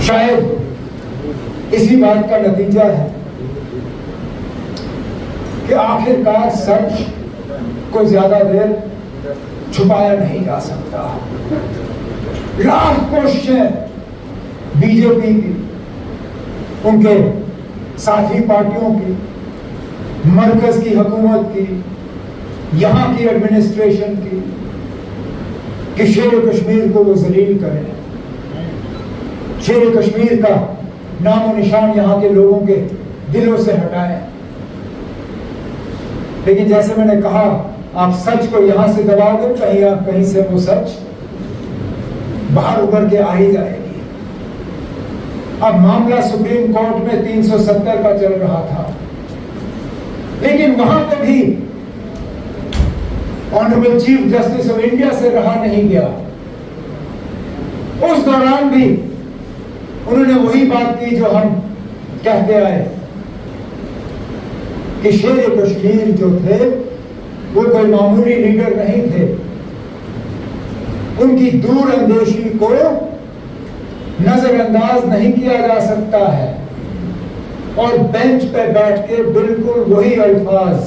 शायद इसी बात का नतीजा है कि आखिरकार सच को ज्यादा देर छुपाया नहीं जा सकता। लाख कोशिशें बीजेपी की, उनके साथी पार्टियों की, मरकज की हुकूमत की, यहां की एडमिनिस्ट्रेशन की, कि शेर कश्मीर को वो जलील करें, शेर कश्मीर का नामो निशान यहां के लोगों के दिलों से हटाएं। लेकिन जैसे मैंने कहा, आप सच को यहां से दबाओगे, कहीं से वो सच बाहर उभर के आ ही जाएगी। अब मामला सुप्रीम कोर्ट में 370 का चल रहा था, लेकिन वहां पे भी honourable chief justice of India से रहा नहीं गया। उस दौरान भी उन्होंने वही बात की जो हम कहते आए कि शेर कश्मीर जो थे वो कोई मामूली लीडर नहीं थे। उनकी दूरअंदेशी को नजरअंदाज नहीं किया जा सकता है। और बेंच पे बैठ के बिल्कुल वही अल्फाज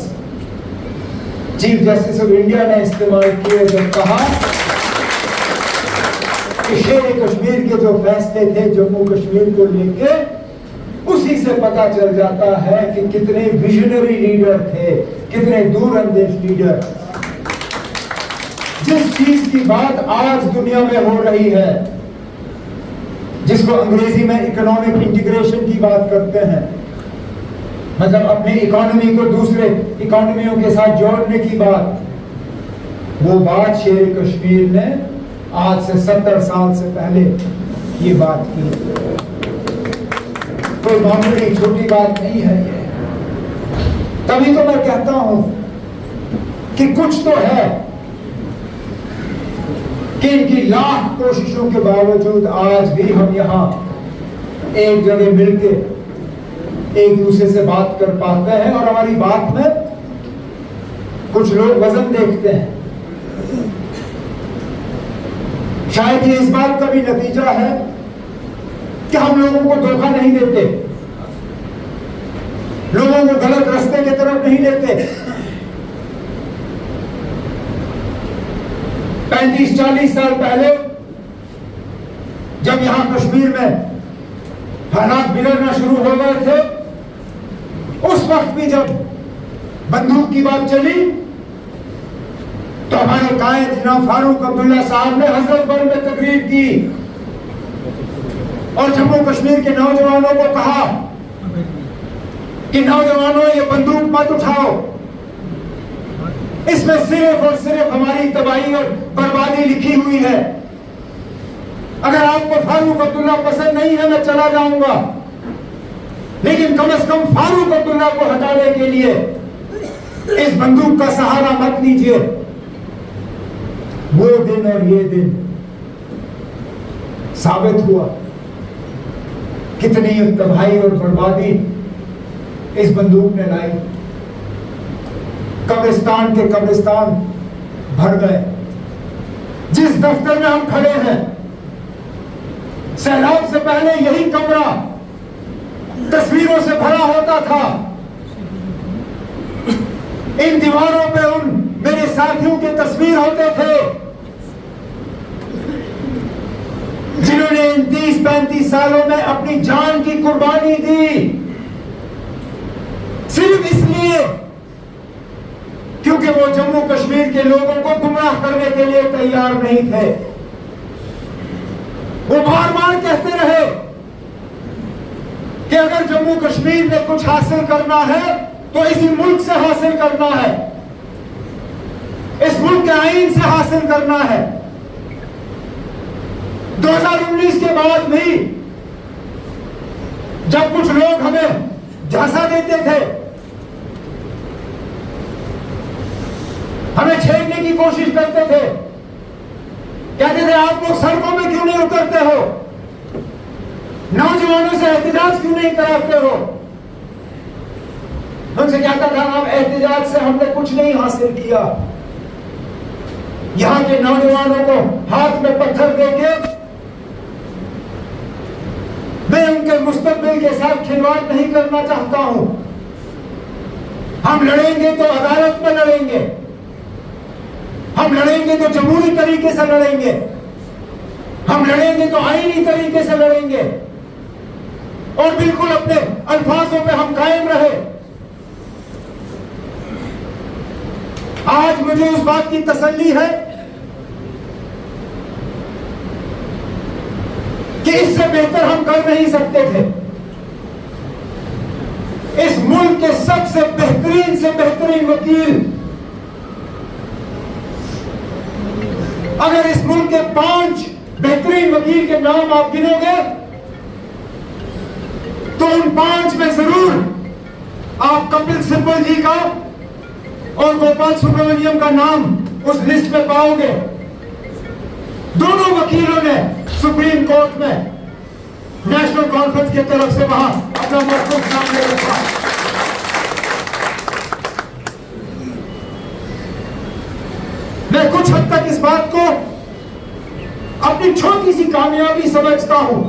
चीफ जस्टिस ऑफ इंडिया ने इस्तेमाल किए जब कहा कि शेर कश्मीर के जो फैसले थे जम्मू कश्मीर को लेके, उसी से पता चल जाता है कि कितने विजनरी लीडर थे, कितने दूरअंदेश लीडर। जिस चीज की बात आज दुनिया में हो रही है, जिसको अंग्रेजी में इकोनॉमिक इंटीग्रेशन की बात करते हैं, मतलब अपनी इकोनॉमी को दूसरे इकोनॉमियों के साथ जोड़ने की बात, वो बात शेर कश्मीर ने आज से 70 साल से पहले ये बात की। कोई मामूली छोटी बात नहीं है ये। तभी तो मैं कहता हूं कि कुछ तो है कि इनकी लाख कोशिशों के बावजूद आज भी हम यहां एक जगह मिलके एक दूसरे से बात कर पाते हैं। और हमारी बात में कुछ लोग वजन देखते हैं। शायद ये इस बात का भी नतीजा है कि हम लोगों को धोखा नहीं देते, लोगों को गलत रास्ते की तरफ नहीं लेते। 35-40 साल पहले जब यहां कश्मीर में हालात बिगड़ना शुरू हो गए थे, उस वक्त भी जब बंदूक की बात चली तो हमारे कायद जनाब फारूक अब्दुल्ला साहब ने हजरतगंज में तकरीर की और जम्मू कश्मीर के नौजवानों को कहा कि नौजवानों, ये बंदूक मत उठाओ, इसमें सिर्फ और सिर्फ हमारी तबाही और बर्बादी लिखी हुई है। अगर आपको फारूक अब्दुल्ला पसंद नहीं है, मैं चला जाऊंगा, लेकिन कम से कम फारूक अब्दुल्ला को हटाने के लिए इस बंदूक का सहारा मत लीजिए। वो दिन और ये दिन साबित हुआ कितनी तबाही और बर्बादी इस बंदूक ने लाई। कब्रिस्तान के कब्रिस्तान भर गए। जिस दफ्तर में हम खड़े हैं, सैलाब से पहले यही कमरा तस्वीरों से भरा होता था। इन दीवारों पे उन मेरे साथियों की तस्वीर होते थे जिन्होंने इन 30-35 सालों में अपनी जान की कुर्बानी दी, सिर्फ इसलिए क्योंकि वो जम्मू कश्मीर के लोगों को गुमराह करने के लिए तैयार नहीं थे। वो बार बार कहते रहे कि अगर जम्मू कश्मीर में कुछ हासिल करना है तो इसी मुल्क से हासिल करना है, इस मुल्क के आईन से हासिल करना है। 2019 के बाद भी जब कुछ लोग हमें झांसा देते थे, हमें छेड़ने की कोशिश करते थे, कहते थे आप लोग सड़कों में क्यों नहीं उतरते हो, नौजवानों से एहतजाज क्यों नहीं कराते हो। उनसे कहता था आप एहतजाज से हमने कुछ नहीं हासिल किया। यहां के नौजवानों को हाथ में पत्थर देके उनके मुस्तकबिल के साथ खिलवाड़ नहीं करना चाहता हूं। हम लड़ेंगे तो अदालत में लड़ेंगे, हम लड़ेंगे तो जमहूरी तरीके से लड़ेंगे, हम लड़ेंगे तो आईनी तरीके से लड़ेंगे और बिल्कुल अपने अल्फाजों पे हम कायम रहे। आज मुझे उस बात की तसल्ली है कि इससे बेहतर हम कर नहीं सकते थे। इस मुल्क के सबसे बेहतरीन से बेहतरीन वकील, अगर इस मुल्क के 5 बेहतरीन वकील के नाम आप गिनोगे तो उन 5 में जरूर आप कपिल सिब्बल जी का और गोपाल सुब्रमण्यम का नाम उस लिस्ट में पाओगे। दोनों वकीलों ने सुप्रीम कोर्ट में नेशनल कॉन्फ्रेंस की तरफ से वहां अपना मौक़िफ़ सामने रखा। मैं कुछ हद तक इस बात को अपनी छोटी सी कामयाबी समझता हूं।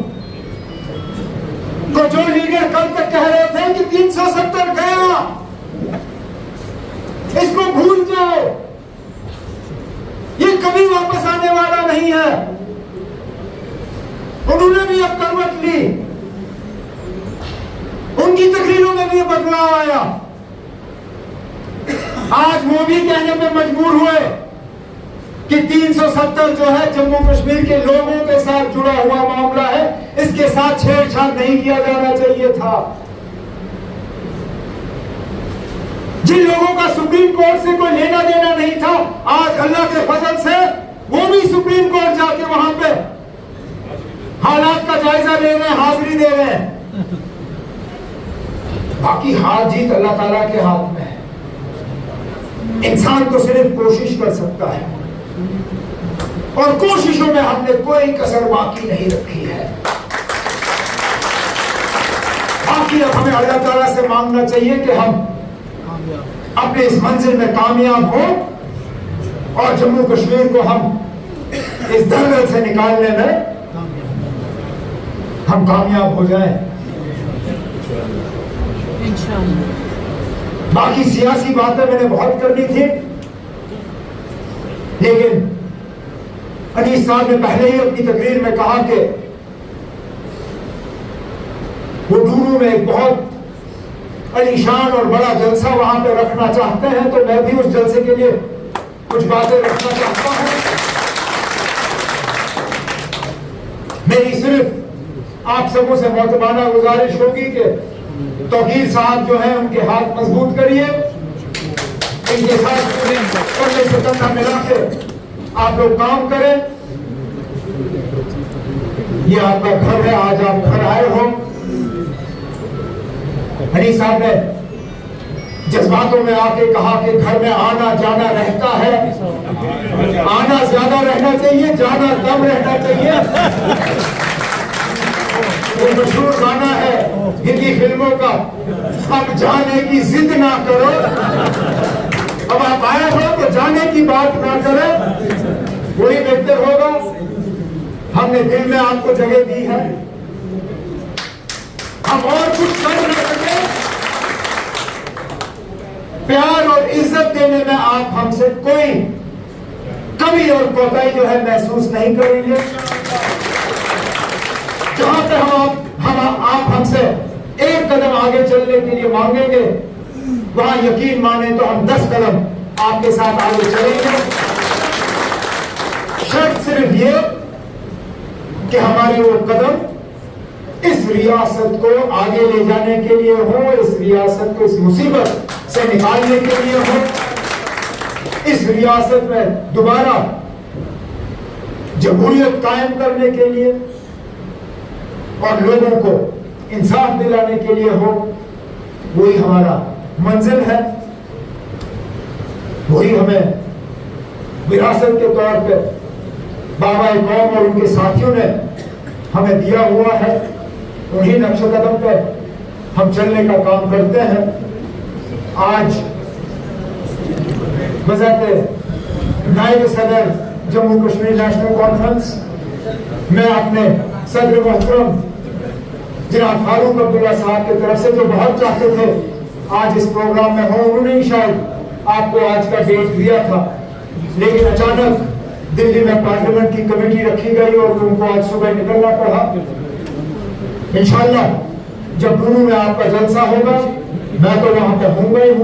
तो जो लीडर कल तक कह रहे थे कि 370 गया, इसको भूल जाओ, ये कभी वापस आने वाला नहीं है, उन्होंने भी अब करवट ली, उनकी तकरीरों में भी बदलाव आया। आज वो भी कहने में मजबूर हुए कि 370 जो है जम्मू कश्मीर के लोगों के साथ जुड़ा हुआ मामला है, इसके साथ छेड़छाड़ नहीं किया जाना चाहिए था। जिन लोगों का सुप्रीम कोर्ट से कोई लेना देना नहीं था, आज अल्लाह के फजल से वो भी सुप्रीम कोर्ट जाके वहां पे हालात का जायजा ले रहे हैं, हाजिरी दे रहे हैं। बाकी हार जीत अल्लाह ताला के हाथ में है। इंसान तो सिर्फ कोशिश कर सकता है और कोशिशों में हमने कोई कसर बाकी नहीं रखी है। बाकी अब हमें अल्लाह ताला से मांगना चाहिए कि हम अपने इस मंजिल में कामयाब हो और जम्मू कश्मीर को हम इस दलदल से निकालने में हम कामयाब हो जाएं। बाकी सियासी बातें मैंने बहुत करनी थी, लेकिन अनीस साहब ने पहले ही अपनी तकरीर में कहा कि वो डूरू में एक बहुत अलीशान और बड़ा जलसा वहां पे रखना चाहते हैं, तो मैं भी उस जलसे के लिए कुछ बातें रखना चाहता हूं। मेरी सिर्फ आप सबों से मोहतबाना गुजारिश होगी कि तौकीर साहब जो हैं उनके हाथ मजबूत करिए, इनके साथ कंधे से कंधा मिला के आप लोग काम करें। ये आपका घर है, आज आप घर आए हो। हनी साहब ने जज्बातों में आके कहा कि घर में आना जाना रहता है, आना ज्यादा रहना चाहिए, जाना कम रहना चाहिए। वो मशहूर गाना है हिंदी फिल्मों का, अब जाने की जिद ना करो। अब आप आए हो तो जाने की बात ना करें, वही बेहतर होगा। हमने दिल में आपको जगह दी है, हम और कुछ कर नहीं सके। प्यार और इज्जत देने में आप हमसे कोई कमी और कोताही जो है महसूस नहीं करेंगे। जहां पे आप हमसे एक कदम आगे चलने के लिए मांगेंगे, वहां यकीन माने तो हम 10 कदम आपके साथ आगे चलेंगे। शर्त सिर्फ ये कि हमारे वो कदम इस रियासत को आगे ले जाने के लिए हो, इस रियासत को इस मुसीबत से निकालने के लिए हो, इस रियासत में दोबारा जमहूरियत कायम करने के लिए और लोगों को इंसाफ दिलाने के लिए हो। वही हमारा मंजिल है, वही हमें विरासत के तौर पे बाबा कौम और उनके साथियों ने हमें दिया हुआ है। उन्हीं नक्श कदम पे हम चलने का काम करते हैं। आज वज़ारत नायब सदर जम्मू कश्मीर नेशनल कॉन्फ्रेंस, मैं अपने सदर मोहतरम जनाब फारूक अब्दुल्ला साहब की तरफ से जो बहुत चाहते थे आज इस प्रोग्राम में हो, उन्होंने शायद आपको आज का डेट दिया था, लेकिन अचानक दिल्ली में पार्लियामेंट की कमेटी रखी गई और उनको आज सुबह निकलना पड़ा। इंशाअल्लाह जब नूनू में आपका जलसा होगा मैं तो वहां पर होऊंगा ही हूं।